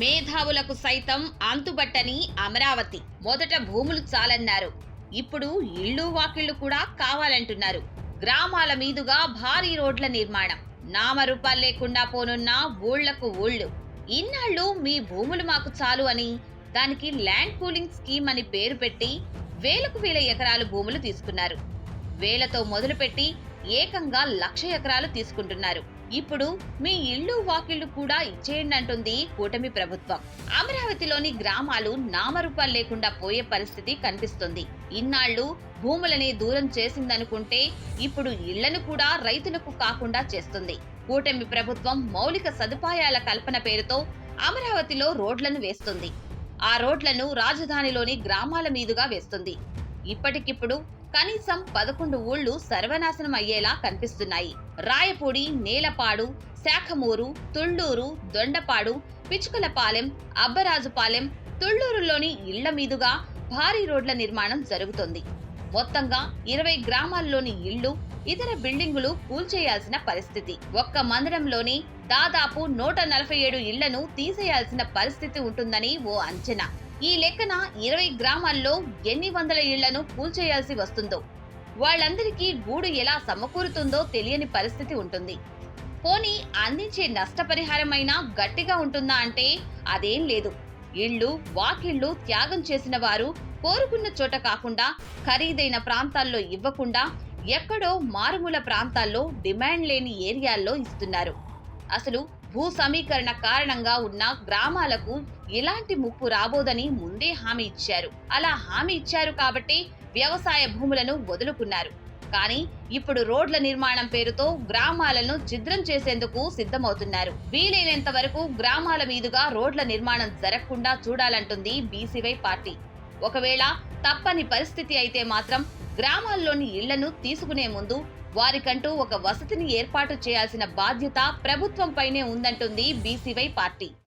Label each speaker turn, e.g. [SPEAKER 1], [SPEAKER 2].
[SPEAKER 1] మేధావులకు సైతం అంతుబట్టని అమరావతి. మొదట భూములు చాలన్నారు, ఇప్పుడు ఇళ్ళు వాకిళ్లు కూడా కావాలంటున్నారు. గ్రామాల మీదుగా భారీ రోడ్ల నిర్మాణం, నామరూపాలు లేకుండా పోనున్న ఊళ్లకు ఊళ్ళు. ఇన్నాళ్ళు మీ భూములు మాకు చాలు అని దానికి ల్యాండ్ పూలింగ్ స్కీమ్ అని పేరు పెట్టి వేలకు వేల ఎకరాలు భూములు తీసుకున్నారు. వేలతో మొదలుపెట్టి ఏకంగా 1,00,000 ఎకరాలు తీసుకుంటున్నారు. ఇప్పుడు మీ ఇళ్ళు వాకిళ్లు కూడా ఇచ్చేయండి అంటుంది కూటమి ప్రభుత్వం. అమరావతిలోని గ్రామాలు నామరూపాలు లేకుండా పోయే పరిస్థితి కనిపిస్తుంది. ఇన్నాళ్లు భూములని దూరం చేసిందనుకుంటే ఇప్పుడు ఇళ్లను కూడా రైతులకు కాకుండా చేస్తుంది. కూటమి ప్రభుత్వం మౌలిక సదుపాయాల కల్పన పేరుతో అమరావతిలో రోడ్లను వేస్తుంది. ఆ రోడ్లను రాజధానిలోని గ్రామాల మీదుగా వేస్తుంది. ఇప్పటికిప్పుడు కనీసం 11 ఊళ్లు సర్వనాశనం అయ్యేలా కనిపిస్తున్నాయి. రాయపూడి, నేలపాడు, శాఖమూరు, తుళ్లూరు, దొండపాడు, పిచుకలపాలెం, అబ్బరాజుపాలెం, తుళ్లూరులోని ఇళ్ల మీదుగా భారీ రోడ్ల నిర్మాణం జరుగుతోంది. మొత్తంగా 20 గ్రామాల్లోని ఇళ్లు, ఇతర బిల్డింగులు కూల్చేయాల్సిన పరిస్థితి. ఒక్క మందడంలోని దాదాపు 147 ఇళ్లను తీసేయాల్సిన పరిస్థితి ఉంటుందని ఓ అంచనా. ఈ లెక్కన 20 గ్రామాల్లో ఎన్ని వందల ఇళ్లను కూల్చేయాల్సి వస్తుందో, వాళ్ళందరికీ గూడు ఎలా సమకూరుతుందో తెలియని పరిస్థితి ఉంటుంది. పోనీ అందించే నష్టపరిహారమైనా గట్టిగా ఉంటుందా అంటే అదేం లేదు. ఇళ్లు వాకిళ్లు త్యాగం చేసిన వారు కోరుకున్న చోట కాకుండా ఖరీదైన ప్రాంతాల్లో ఇవ్వకుండా ఎక్కడో మారుమూల ప్రాంతాల్లో డిమాండ్ లేని ఏరియాల్లో ఇస్తున్నారు. అసలు భూ సమీకరణ కారణంగా ఉన్న గ్రామాలకు ఎలాంటి ముప్పు రాబోదని ముందే హామీ ఇచ్చారు. అలా హామీ ఇచ్చారు కాబట్టి వ్యవసాయ భూములను వదులుకున్నారు. కానీ ఇప్పుడు రోడ్ల నిర్మాణం పేరుతో గ్రామాలను ఛిద్రం చేసేందుకు సిద్ధమవుతున్నారు. వీలైనంత వరకు గ్రామాల మీదుగా రోడ్ల నిర్మాణం జరగకుండా చూడాలంటుంది బీసీవై పార్టీ. ఒకవేళ తప్పని పరిస్థితి అయితే మాత్రం గ్రామాల్లోని ఇళ్లను తీసుకునే ముందు వారికంటూ ఒక వసతిని ఏర్పాటు చేయాల్సిన బాధ్యత ప్రభుత్వంపైనే ఉందంటుంది బీసీవై పార్టీ.